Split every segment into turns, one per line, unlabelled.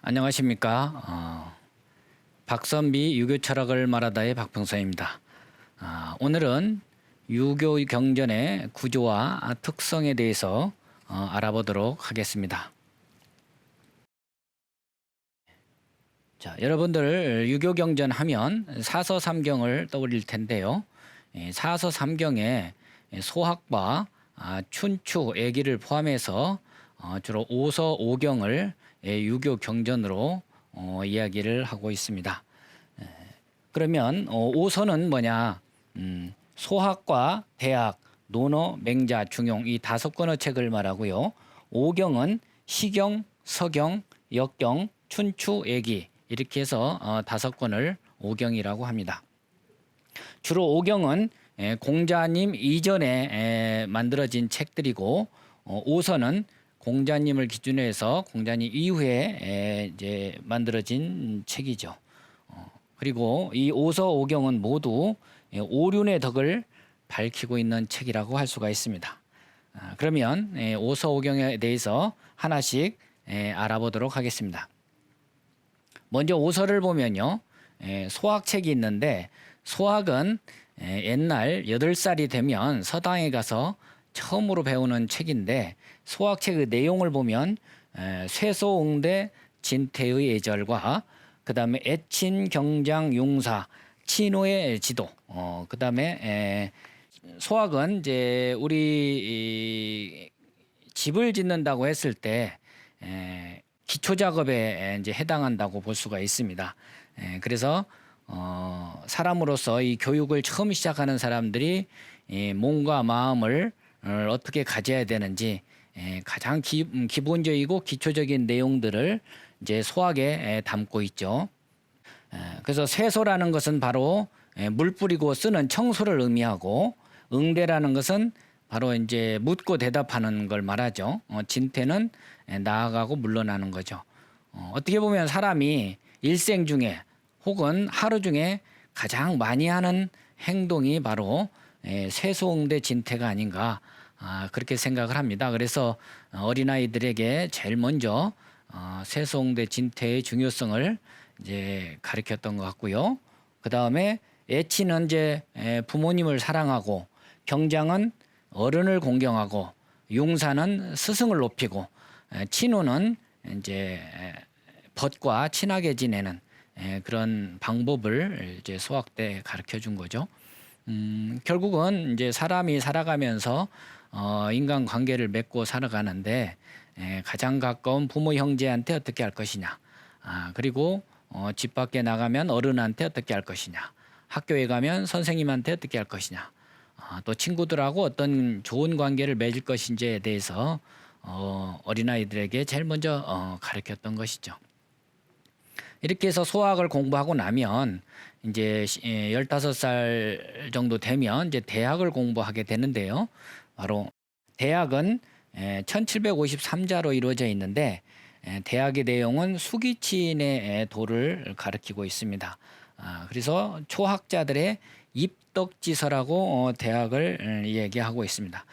안녕하십니까. 박선비 유교 철학을 말하다의 박평선입니다. 오늘은 유교 경전의 구조와 특성에 대해서 알아보도록 하겠습니다. 자, 여러분들 유교 경전 하면 사서삼경을 떠올릴 텐데요. 사서삼경에 소학과 춘추, 애기를 포함해서 주로 오서 오경을 유교 경전으로 이야기를 하고 있습니다. 그러면 오서는 뭐냐? 소학과 대학, 논어, 맹자, 중용 이 5권의 책을 말하고요. 오경은 시경, 서경, 역경, 춘추, 애기 이렇게 해서 5권을 오경이라고 합니다. 주로 오경은 공자님 이전에 만들어진 책들이고 오서는 공자님을 기준으로 해서 공자님 이후에 이제 만들어진 책이죠. 그리고 이 오서 오경은 모두 오륜의 덕을 밝히고 있는 책이라고 할 수가 있습니다. 그러면 오서 오경에 대해서 하나씩 알아보도록 하겠습니다. 먼저 오서를 보면요. 소학책이 있는데 소학은 옛날 8살이 되면 서당에 가서 처음으로 배우는 책인데 소학책의 내용을 보면 쇠소응대 진태의 예절과 그 다음에 애친 경장 용사 친호의 지도 그 다음에 소학은 이제 우리 집을 짓는다고 했을 때 기초 작업에 이제 해당한다고 볼 수가 있습니다. 그래서 사람으로서 이 교육을 처음 시작하는 사람들이 몸과 마음을 어떻게 가져야 되는지 가장 기본적이고 기초적인 내용들을 이제 소학에 담고 있죠. 그래서 쇠소라는 것은 바로 물 뿌리고 쓰는 청소를 의미하고 응대라는 것은 바로 이제 묻고 대답하는 걸 말하죠. 진태는 나아가고 물러나는 거죠. 어떻게 보면 사람이 일생 중에 혹은 하루 중에 가장 많이 하는 행동이 바로 쇠소응대 진태가 아닌가 그렇게 생각을 합니다. 그래서 어린아이들에게 제일 먼저 쇠소응대 진태의 중요성을 이제 가르쳤던 것 같고요. 그 다음에 애치는 이제 부모님을 사랑하고 경장은 어른을 공경하고 용사는 스승을 높이고 친호는 이제 벗과 친하게 지내는 그런 방법을 이제 소학 때 가르쳐 준 거죠. 결국은 이제 사람이 살아가면서 인간 관계를 맺고 살아가는데 가장 가까운 부모 형제한테 어떻게 할 것이냐, 그리고 집 밖에 나가면 어른한테 어떻게 할 것이냐, 학교에 가면 선생님한테 어떻게 할 것이냐, 또 친구들하고 어떤 좋은 관계를 맺을 것인지에 대해서 어린아이들에게 제일 먼저 가르쳤던 것이죠. 이렇게 해서 소학을 공부하고 나면 이제 15살 정도 되면 이제 대학을 공부하게 되는데요. 바로 대학은 1753자로 이루어져 있는데 대학의 내용은 수기친의 도를 가리키고 있습니다. 그래서 초학자들의 입덕지서라고 대학을 얘기하고 있습니다.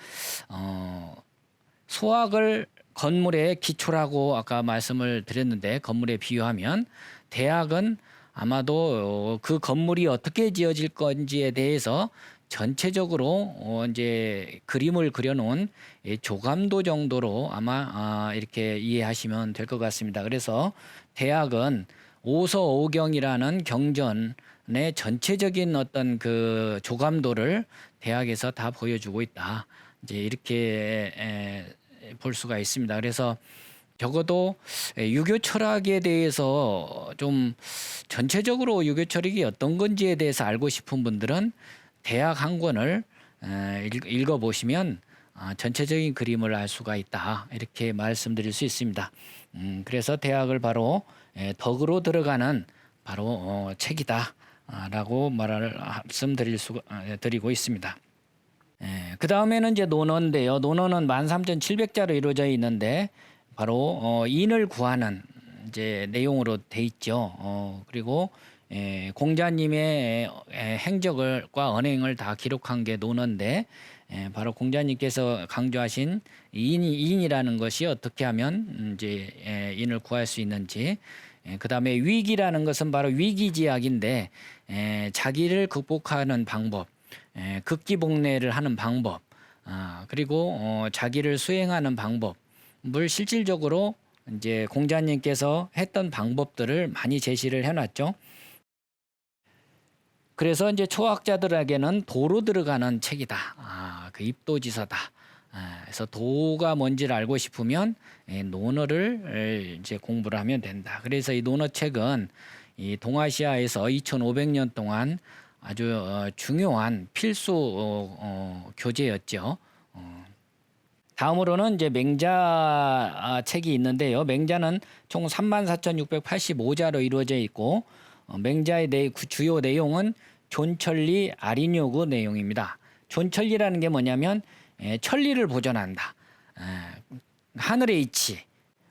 소학을 건물의 기초라고 아까 말씀을 드렸는데 건물에 비유하면 대학은 아마도 그 건물이 어떻게 지어질 건지에 대해서 전체적으로 이제 그림을 그려놓은 조감도 정도로 아마 이렇게 이해하시면 될 것 같습니다. 그래서 대학은 오서오경이라는 경전의 전체적인 어떤 그 조감도를 대학에서 다 보여주고 있다. 이제 이렇게 볼 수가 있습니다. 그래서 적어도 유교 철학에 대해서 좀 전체적으로 유교 철학이 어떤 건지에 대해서 알고 싶은 분들은 대학 한 권을 읽어보시면 전체적인 그림을 알 수가 있다. 이렇게 말씀드릴 수 있습니다. 그래서 대학을 바로 덕으로 들어가는 바로 책이다. 라고 말씀드리고 있습니다. 그 다음에는 이제 논어인데요. 논어는 13,700자로 이루어져 있는데 바로 인을 구하는 이제 내용으로 돼 있죠. 그리고 공자님의 행적과 언행을 다 기록한 게 논어인데 바로 공자님께서 강조하신 인이라는 것이 어떻게 하면 이제 인을 구할 수 있는지, 그다음에 위기라는 것은 바로 위기지약인데 자기를 극복하는 방법, 극기복례를 하는 방법, 그리고 자기를 수행하는 방법을 실질적으로 이제 공자님께서 했던 방법들을 많이 제시를 해놨죠. 그래서 이제 초학자들에게는 도로 들어가는 책이다. 그 입도지서다. 그래서 도가 뭔지를 알고 싶으면 논어를 이제 공부를 하면 된다. 그래서 이 논어책은 이 동아시아에서 2,500년 동안 아주 중요한 필수 교재였죠. 다음으로는 이제 맹자 책이 있는데요. 맹자는 총 34,685자로 이루어져 있고 맹자의 주요 내용은 존천리, 아린요구 내용입니다. 존천리라는 게 뭐냐면 천리를 보존한다. 하늘의 이치,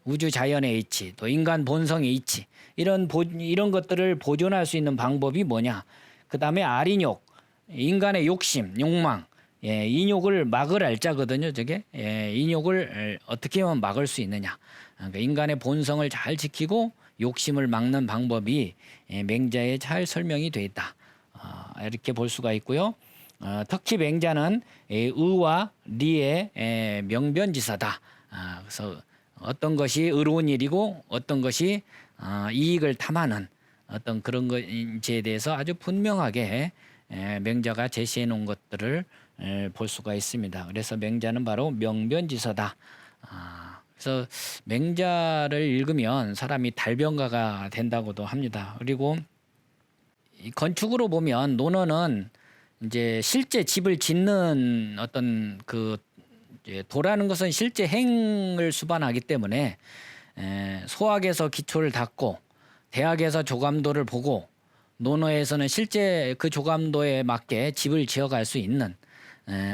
우주 자연의 이치, 또 인간 본성의 이치, 이런 것들을 보존할 수 있는 방법이 뭐냐. 그 다음에 아린욕, 인간의 욕심, 욕망, 인욕을 막을 알자거든요. 저게 인욕을 어떻게 하면 막을 수 있느냐. 그러니까 인간의 본성을 잘 지키고 욕심을 막는 방법이 맹자에 잘 설명이 되어 있다. 이렇게 볼 수가 있고요. 특히 맹자는 의와 리의 명변지서다. 그래서 어떤 것이 의로운 일이고 어떤 것이 이익을 탐하는 어떤 그런 것에 대해서 아주 분명하게 맹자가 제시해 놓은 것들을 볼 수가 있습니다. 그래서 맹자는 바로 명변지서다. 그래서 맹자를 읽으면 사람이 달변가가 된다고도 합니다. 그리고 이 건축으로 보면 논어는 이제 실제 집을 짓는 어떤 그 도라는 것은 실제 행을 수반하기 때문에 소학에서 기초를 닦고 대학에서 조감도를 보고 논어에서는 실제 그 조감도에 맞게 집을 지어갈 수 있는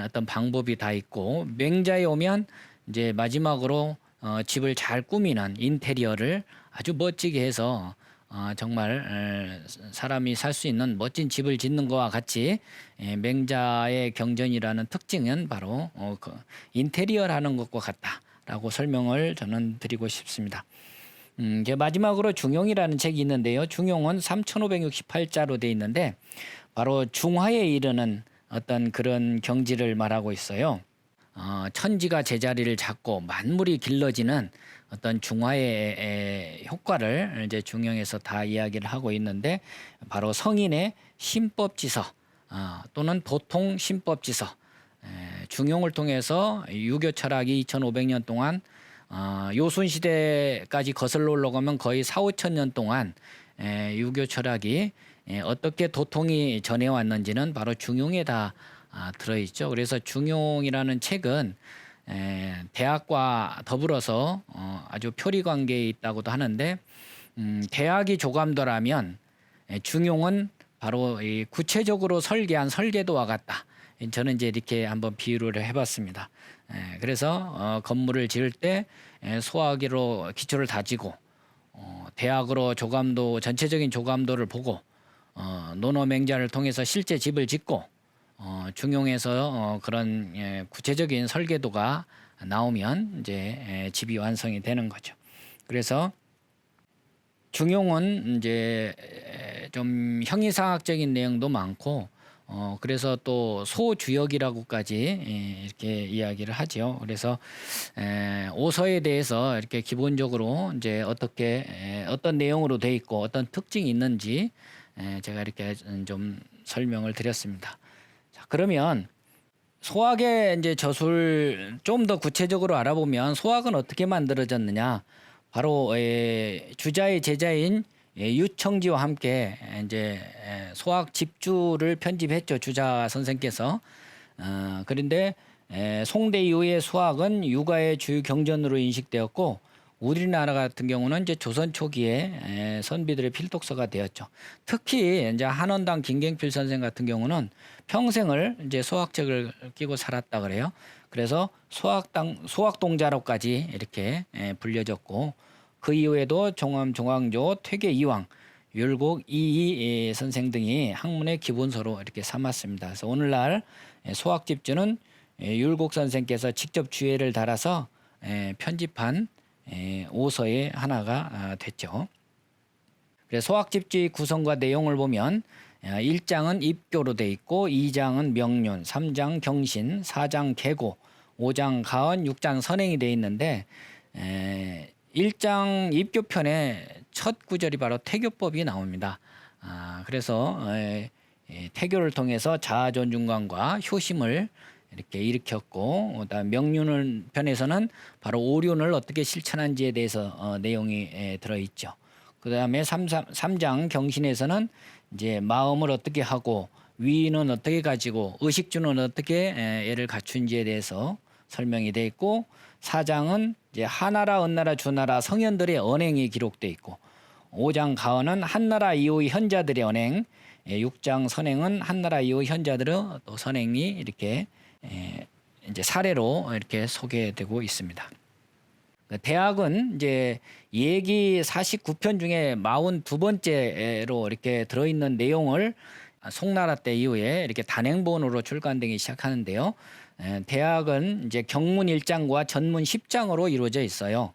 어떤 방법이 다 있고 맹자에 오면 이제 마지막으로 집을 잘 꾸미는 인테리어를 아주 멋지게 해서 정말 사람이 살 수 있는 멋진 집을 짓는 것과 같이 맹자의 경전이라는 특징은 바로 그 인테리어라는 것과 같다라고 설명을 저는 드리고 싶습니다. 이제 마지막으로 중용이라는 책이 있는데요. 중용은 3,568자로 되어 있는데 바로 중화에 이르는 어떤 그런 경지를 말하고 있어요. 천지가 제자리를 잡고 만물이 길러지는 어떤 중화의 효과를 이제 중용에서 다 이야기를 하고 있는데 바로 성인의 신법지서 또는 도통 신법지서 중용을 통해서 유교 철학이 2,500년 동안 요순 시대까지 거슬러 올라가면 거의 4,5천 년 동안 유교 철학이 어떻게 도통이 전해왔는지는 바로 중용에 다 들어있죠. 그래서 중용이라는 책은 대학과 더불어서 아주 표리 관계에 있다고도 하는데 대학이 조감도라면 중용은 바로 이 구체적으로 설계한 설계도와 같다. 저는 이제 이렇게 한번 비유를 해봤습니다. 그래서 건물을 지을 때 소학으로 기초를 다지고 대학으로 조감도 전체적인 조감도를 보고 논어 맹자를 통해서 실제 집을 짓고 중용에서 그런 구체적인 설계도가 나오면 이제 집이 완성이 되는 거죠. 그래서 중용은 이제 좀 형이상학적인 내용도 많고 그래서 또 소주역이라고까지 이렇게 이야기를 하죠. 그래서 오서에 대해서 이렇게 기본적으로 이제 어떻게 어떤 내용으로 돼 있고 어떤 특징이 있는지 제가 이렇게 좀 설명을 드렸습니다. 자, 그러면 소학의 이제 저술 좀 더 구체적으로 알아보면 소학은 어떻게 만들어졌느냐? 바로 주자의 제자인 유청지와 함께 이제 소학 집주를 편집했죠. 주자 선생께서. 그런데 송대 이후의 소학은 육아의 주요 경전으로 인식되었고 우리나라 같은 경우는 이제 조선 초기에 선비들의 필독서가 되었죠. 특히 이제 한원당 김경필 선생 같은 경우는 평생을 이제 소학책을 끼고 살았다 그래요. 그래서 소학동자로까지 이렇게 불려졌고 그 이후에도 종암, 종황조, 퇴계 이황, 율곡, 이희 선생 등이 학문의 기본서로 이렇게 삼았습니다. 그래서 오늘날 소학 집주는 율곡 선생께서 직접 주예를 달아서 편집한 오서의 하나가 됐죠. 그래서 소학집주의 구성과 내용을 보면 1장은 입교로 돼 있고 2장은 명륜, 3장 경신, 4장 계고, 5장 가언, 6장 선행이 돼 있는데 1장 입교편의 첫 구절이 바로 태교법이 나옵니다. 그래서 태교를 통해서 자아 존중감과 효심을 이렇게 일으켰고, 그다음 명륜을 편에서는 바로 오륜을 어떻게 실천한지에 대해서 내용이 들어 있죠. 그다음에 3장 경신에서는 이제 마음을 어떻게 하고 위는 어떻게 가지고 의식주는 어떻게 애를 갖춘지에 대해서 설명이 돼 있고, 4장은 이제 하나라, 은나라, 주나라 성현들의 언행이 기록돼 있고, 5장 가언은 한나라 이후 현자들의 언행, 6장 선행은 한나라 이후 현자들의 또 선행이 이렇게 이제 사례로 이렇게 소개되고 있습니다. 대학은 이제 예기 49편 중에 42번째로 이렇게 들어있는 내용을 송나라 때 이후에 이렇게 단행본으로 출간되기 시작하는데요. 대학은 이제 경문 1장과 전문 10장으로 이루어져 있어요.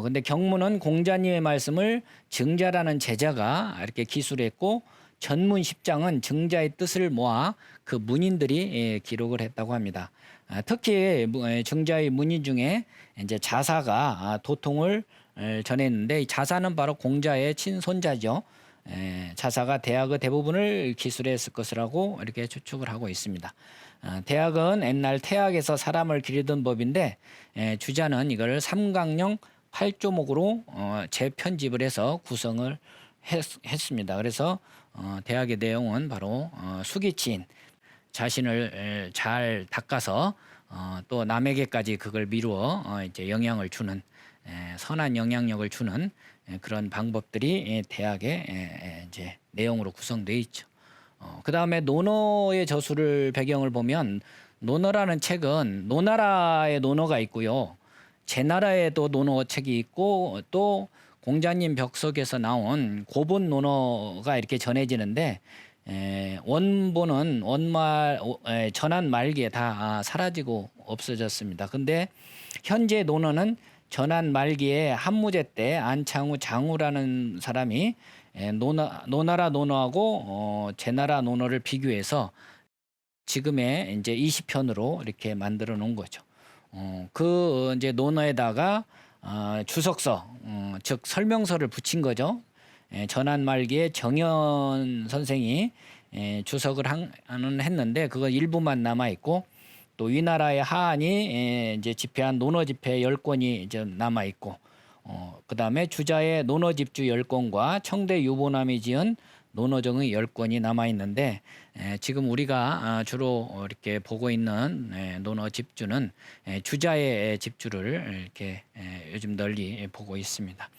근데 경문은 공자님의 말씀을 증자라는 제자가 이렇게 기술했고, 전문 10장은 증자의 뜻을 모아 그 문인들이 기록을 했다고 합니다. 특히 증자의 문인 중에 이제 자사가 도통을 전했는데, 이 자사는 바로 공자의 친손자죠. 자사가 대학의 대부분을 기술했을 것이라고 이렇게 추측을 하고 있습니다. 대학은 옛날 태학에서 사람을 기르던 법인데, 주자는 이걸 삼강령 8조목으로 재편집을 해서 구성을 했습니다. 그래서 대학의 내용은 바로 수기치인, 자신을 잘 닦아서 또 남에게까지 그걸 미루어 이제 영향을 주는, 선한 영향력을 주는 그런 방법들이 대학의 이제 내용으로 구성되어 있죠. 그 다음에 논어의 저술을 배경을 보면, 논어라는 책은 노나라의 논어가 있고요, 제나라에도 논어 책이 있고, 또 공자님 벽석에서 나온 고본 논어가 이렇게 전해지는데, 원본은 전한 말기에 다 사라지고 없어졌습니다. 근데 현재 논어는 전한 말기에 한무제 때 안창우 장우라는 사람이 노나라 논어하고 제나라 논어를 비교해서 지금의 이제 20편으로 이렇게 만들어 놓은 거죠. 그 이제 논어에다가 주석서, 즉 설명서를 붙인 거죠. 전한 말기에 정연 선생이 주석을 했는데, 그거 일부만 남아 있고, 또 위나라의 하한이 이제 집필한 논어 집필 10권이 이제 남아 있고, 그다음에 주자의 논어 집주 10권과 청대 유보남이 지은 논어정의 10권이 남아 있는데, 지금 우리가 주로 이렇게 보고 있는 논어 집주는 주자의 집주를 이렇게 요즘 널리 보고 있습니다.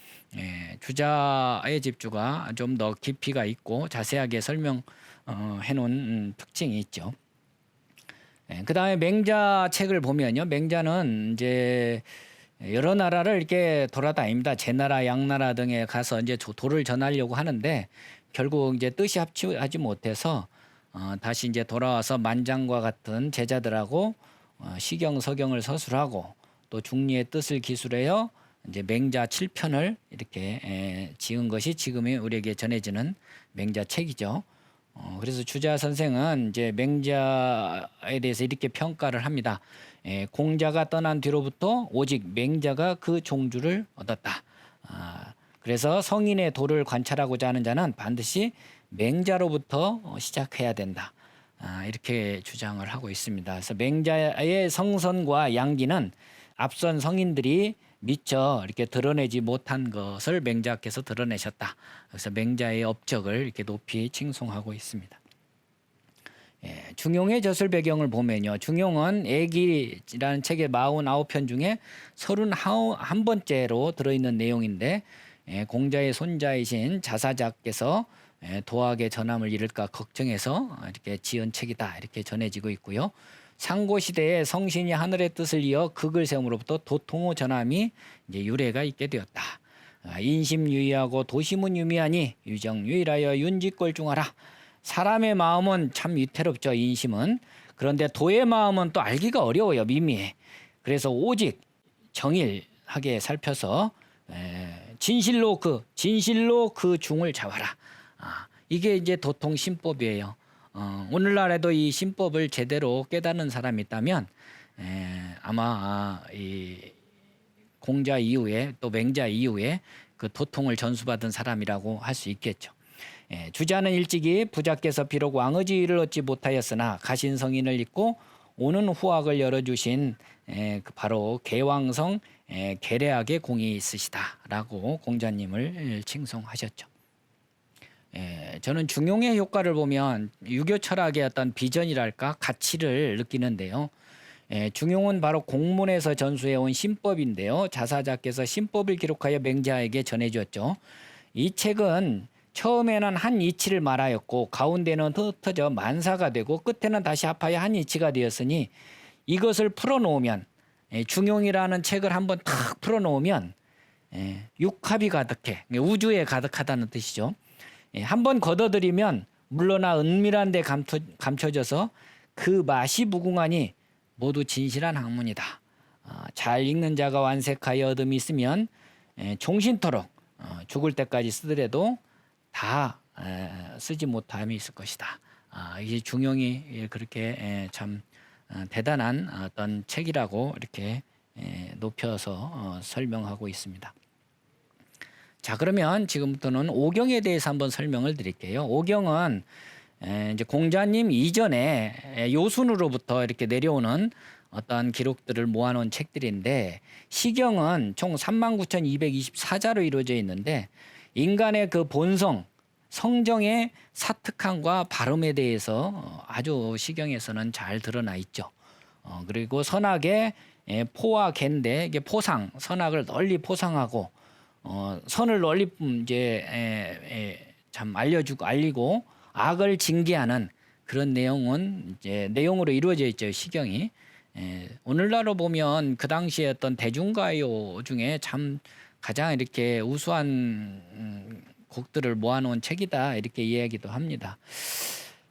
주자의 집주가 좀 더 깊이가 있고 자세하게 설명해 놓은 특징이 있죠. 그다음에 맹자 책을 보면요, 맹자는 이제 여러 나라를 이렇게 돌아다닙니다. 제나라, 양나라 등에 가서 이제 도를 전하려고 하는데, 결국 이제 뜻이 합치지 못해서 다시 이제 돌아와서 만장과 같은 제자들하고 시경, 서경을 서술하고, 또 중리의 뜻을 기술하여 이제 맹자 7편을 이렇게 지은 것이 지금의 우리에게 전해지는 맹자 책이죠. 그래서 주자 선생은 이제 맹자에 대해서 이렇게 평가를 합니다. 공자가 떠난 뒤로부터 오직 맹자가 그 종주를 얻었다. 그래서 성인의 도를 관찰하고자 하는 자는 반드시 맹자로부터 시작해야 된다. 이렇게 주장을 하고 있습니다. 그래서 맹자의 성선과 양기는 앞선 성인들이 미처 이렇게 드러내지 못한 것을 맹자께서 드러내셨다. 그래서 맹자의 업적을 이렇게 높이 칭송하고 있습니다. 중용의 저술 배경을 보면요, 중용은 애기라는 책의 49편 중에 31번째로 들어있는 내용인데, 공자의 손자이신 자사자께서 도학의 전함을 잃을까 걱정해서 이렇게 지은 책이다, 이렇게 전해지고 있고요. 상고시대에 성신이 하늘의 뜻을 이어 극을 세움으로부터 도통의 전함이 이제 유래가 있게 되었다. 인심유의하고 도심은 유미하니 유정유일하여 윤지꼴중하라. 사람의 마음은 참 위태롭죠. 인심은. 그런데 도의 마음은 또 알기가 어려워요. 미미해. 그래서 오직 정일하게 살펴서 진실로 그 중을 잡아라. 이게 이제 도통 신법이에요. 오늘날에도 이 신법을 제대로 깨닫는 사람이 있다면 아마 이 공자 이후에 또 맹자 이후에 그 도통을 전수받은 사람이라고 할 수 있겠죠. 주자는 일찍이 부자께서 비록 왕의지위를 얻지 못하였으나 가신성인을 잇고 오는 후학을 열어주신 바로 개왕성 계례학의 공이 있으시다라고 공자님을 칭송하셨죠. 저는 중용의 효과를 보면 유교 철학의 어떤 비전이랄까 가치를 느끼는데요. 중용은 바로 공문에서 전수해온 신법인데요. 자사자께서 신법을 기록하여 맹자에게 전해주었죠. 이 책은 처음에는 한 이치를 말하였고 가운데는 흩어져 만사가 되고 끝에는 다시 합하여 한 이치가 되었으니 이것을 풀어놓으면 중용이라는 책을 한번 탁 풀어놓으면 육합이 가득해. 우주에 가득하다는 뜻이죠. 한번 걷어들이면 물러나 은밀한 데 감춰져서 그 맛이 무궁하니 모두 진실한 학문이다. 잘 읽는 자가 완색하여 얻음이 있으면 종신토록 죽을 때까지 쓰더라도 다 쓰지 못함이 있을 것이다. 이게 중용이 그렇게 참 대단한 어떤 책이라고 이렇게 높여서 설명하고 있습니다. 자, 그러면 지금부터는 오경에 대해서 한번 설명을 드릴게요. 오경은 이제 공자님 이전에 요순으로부터 이렇게 내려오는 어떤 기록들을 모아놓은 책들인데 시경은 총 39,224자로 이루어져 있는데 인간의 그 본성, 성정의 사특함과 발음에 대해서 아주 시경에서는 잘 드러나 있죠. 그리고 선악의 포와 갠데 이게 포상, 선악을 널리 포상하고 선을 널리 참 알리고 악을 징계하는 그런 내용은 이제 내용으로 이루어져 있죠. 시경이. 오늘날로 보면 그 당시에 어떤 대중가요 중에 참 가장 이렇게 우수한 곡들을 모아놓은 책이다 이렇게 이야기도 합니다.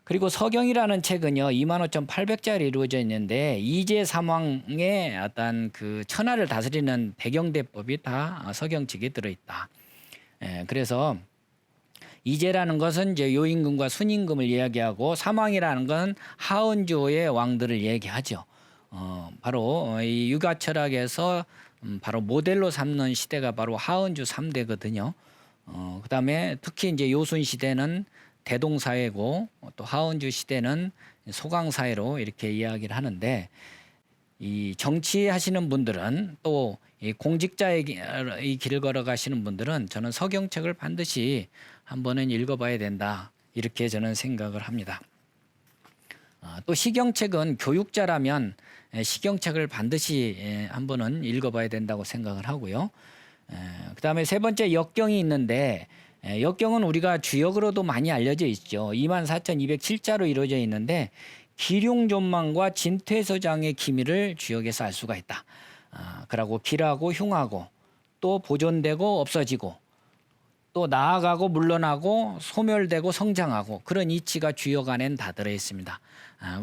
그리고 서경이라는 책은요 25,800자로 이루어져 있는데 이제 삼왕의 어떤 그 천하를 다스리는 대경대법이 다 서경책에 들어있다. 그래서 이제라는 것은 이제 요임금과 순임금을 이야기하고 삼왕이라는 건 하은주의 왕들을 얘기하죠. 바로 이 육아철학에서 바로 모델로 삼는 시대가 바로 하은주 3대거든요. 그다음에 특히 이제 요순 시대는 대동사회고 또 하은주 시대는 소강사회로 이렇게 이야기를 하는데 이 정치하시는 분들은 또 이 공직자의 이 길을 걸어가시는 분들은 저는 서경책을 반드시 한 번은 읽어봐야 된다 이렇게 저는 생각을 합니다. 또 시경책은 교육자라면 시경책을 반드시 한 번은 읽어봐야 된다고 생각을 하고요. 그다음에 세 번째 역경이 있는데 역경은 우리가 주역으로도 많이 알려져 있죠. 24,207자로 이루어져 있는데 기륭존망과 진퇴서장의 기미를 주역에서 알 수가 있다. 그러고 길하고 흉하고 또 보존되고 없어지고 또 나아가고 물러나고 소멸되고 성장하고 그런 이치가 주역 안엔 다 들어 있습니다.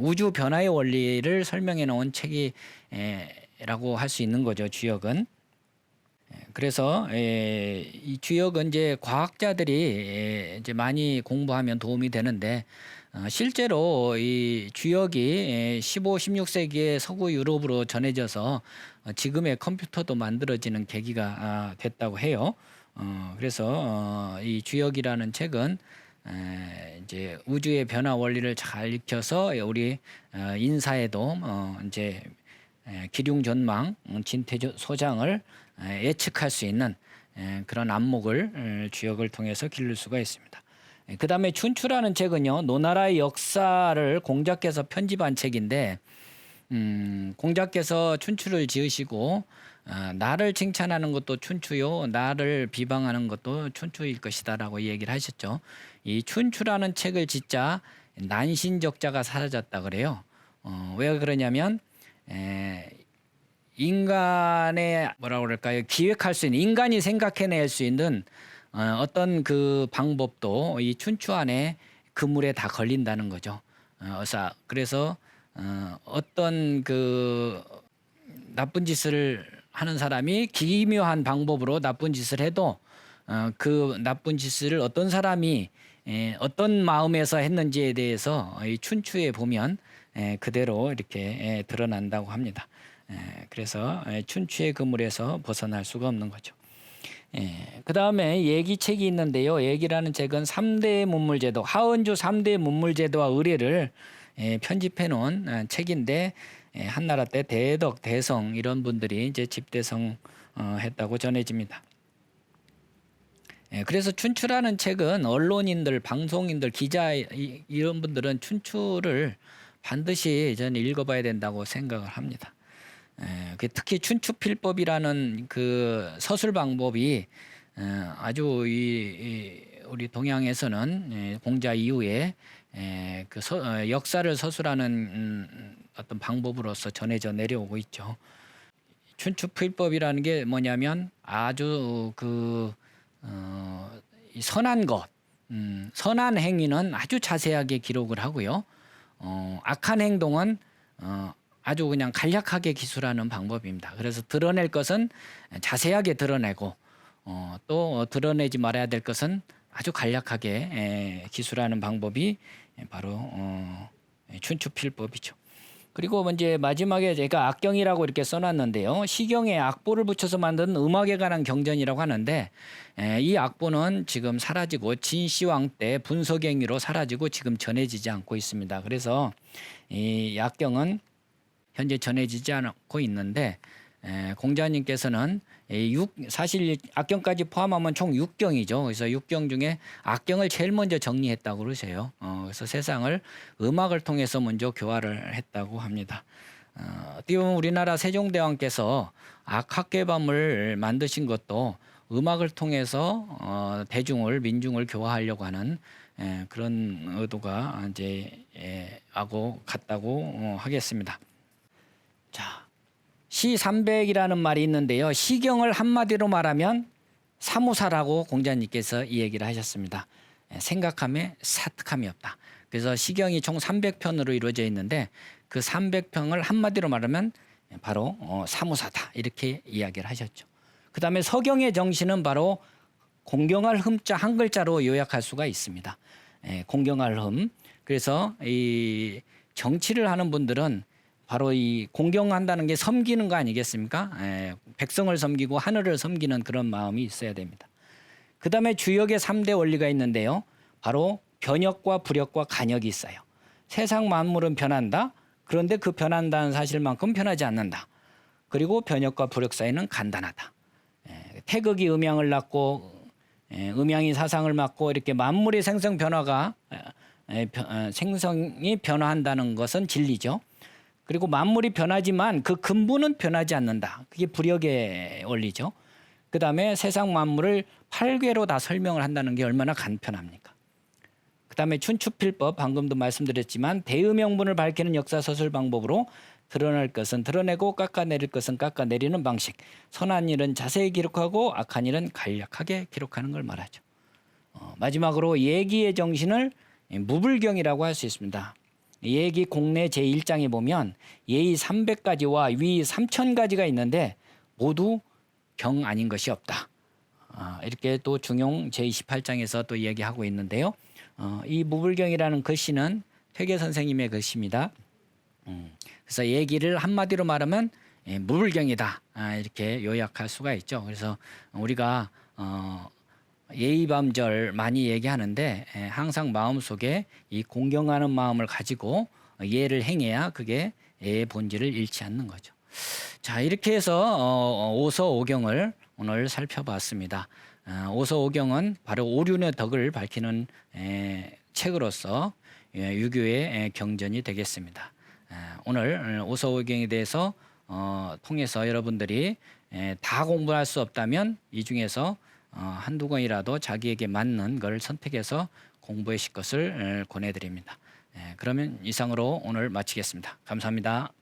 우주 변화의 원리를 설명해 놓은 책이라고 할 수 있는 거죠. 주역은. 그래서 이 주역은 이제 과학자들이 이제 많이 공부하면 도움이 되는데 실제로 이 주역이 15, 16세기에 서구 유럽으로 전해져서 지금의 컴퓨터도 만들어지는 계기가 됐다고 해요. 그래서 이 주역이라는 책은 이제 우주의 변화 원리를 잘 익혀서 우리 인사에도 이제 기륭전망, 진퇴소장을 예측할 수 있는 그런 안목을 주역을 통해서 기를 수가 있습니다. 그 다음에 춘추라는 책은요 노나라의 역사를 공자께서 편집한 책인데 공자께서 춘추를 지으시고 나를 칭찬하는 것도 춘추요 나를 비방하는 것도 춘추일 것이다라고 얘기를 하셨죠. 이 춘추라는 책을 짓자 난신적자가 사라졌다 그래요. 왜 그러냐면 인간의 뭐라고 그럴까요? 기획할 수 있는 인간이 생각해낼 수 있는 어떤 그 방법도 이 춘추 안에 그물에 다 걸린다는 거죠. 그래서 어떤 그 나쁜 짓을 하는 사람이 기묘한 방법으로 나쁜 짓을 해도 그 나쁜 짓을 어떤 사람이 어떤 마음에서 했는지에 대해서 이 춘추에 보면 그대로 이렇게 드러난다고 합니다. 그래서 춘추의 그물에서 벗어날 수가 없는 거죠. 그 다음에 얘기책이 있는데요. 얘기라는 책은 3대 문물제도, 하은주 3대 문물제도와 의례를 편집해 놓은 책인데, 한나라 때 대덕, 대성 이런 분들이 이제 집대성 했다고 전해집니다. 그래서 춘추라는 책은 언론인들, 방송인들, 기자 이런 분들은 춘추를 반드시 저는 읽어봐야 된다고 생각을 합니다. 특히 춘추필법이라는 그 서술 방법이 아주 우리 동양에서는 공자 이후에 그 역사를 서술하는 어떤 방법으로서 전해져 내려오고 있죠. 춘추필법이라는 게 뭐냐면 아주 이 선한 것, 선한 행위는 아주 자세하게 기록을 하고요. 악한 행동은 아주 그냥 간략하게 기술하는 방법입니다. 그래서 드러낼 것은 자세하게 드러내고 또 드러내지 말아야 될 것은 아주 간략하게 기술하는 방법이 바로 춘추필법이죠. 그리고 이제 마지막에 제가 악경이라고 이렇게 써놨는데요. 시경에 악보를 붙여서 만든 음악에 관한 경전이라고 하는데 이 악보는 지금 사라지고 진시황 때 분서경위로 사라지고 지금 전해지지 않고 있습니다. 그래서 이 악경은 현재 전해지지 않고 있는데 공자님께서는 사실 악경까지 포함하면 총 6경이죠. 그래서 6경 중에 악경을 제일 먼저 정리했다고 그러세요. 그래서 세상을 음악을 통해서 먼저 교화를 했다고 합니다. 어떻게 보면 우리나라 세종대왕께서 악학개밤을 만드신 것도 음악을 통해서 대중을 민중을 교화하려고 하는 그런 의도가 이제 하고 같다고 하겠습니다. 자, 시300이라는 말이 있는데요. 시경을 한마디로 말하면 사무사라고 공자님께서 이 얘기를 하셨습니다. 생각함에 사특함이 없다. 그래서 시경이 총 300편으로 이루어져 있는데 그 300편을 한마디로 말하면 바로 사무사다 이렇게 이야기를 하셨죠. 그 다음에 서경의 정신은 바로 공경할 흠자 한 글자로 요약할 수가 있습니다. 공경할 흠. 그래서 이 정치를 하는 분들은 바로 이 공경한다는 게 섬기는 거 아니겠습니까? 백성을 섬기고 하늘을 섬기는 그런 마음이 있어야 됩니다. 그 다음에 주역의 3대 원리가 있는데요. 바로 변역과 불역과 간역이 있어요. 세상 만물은 변한다. 그런데 그 변한다는 사실만큼 변하지 않는다. 그리고 변역과 불역 사이는 간단하다. 태극이 음양을 낳고 음양이 사상을 맡고 이렇게 만물의 생성 변화가 생성이 변화한다는 것은 진리죠. 그리고 만물이 변하지만 그 근본은 변하지 않는다. 그게 불역의 원리죠. 그다음에 세상 만물을 8궤로 다 설명을 한다는 게 얼마나 간편합니까? 그다음에 춘추필법 방금도 말씀드렸지만 대의명분을 밝히는 역사서술 방법으로 드러날 것은 드러내고 깎아내릴 것은 깎아내리는 방식. 선한 일은 자세히 기록하고 악한 일은 간략하게 기록하는 걸 말하죠. 마지막으로 예기의 정신을 무불경이라고 할 수 있습니다. 예기 공례 제1장에 보면 예의 300가지와 위 3000가지가 있는데 모두 경 아닌 것이 없다. 이렇게 또 중용 제28장에서 또 이야기하고 있는데요. 이 무불경이라는 글씨는 퇴계 선생님의 글씨입니다. 그래서 예기를 한마디로 말하면 무불경이다. 이렇게 요약할 수가 있죠. 그래서 우리가 예의밤절 많이 얘기하는데 항상 마음속에 이 공경하는 마음을 가지고 예를 행해야 그게 예의 본질을 잃지 않는 거죠. 자, 이렇게 해서 오서오경을 오늘 살펴봤습니다. 오서오경은 바로 오륜의 덕을 밝히는 책으로서 유교의 경전이 되겠습니다. 오늘 오서오경에 대해서 통해서 여러분들이 다 공부할 수 없다면 이 중에서 한두 권이라도 자기에게 맞는 걸 선택해서 공부하실 것을 권해드립니다. 그러면 이상으로 오늘 마치겠습니다. 감사합니다.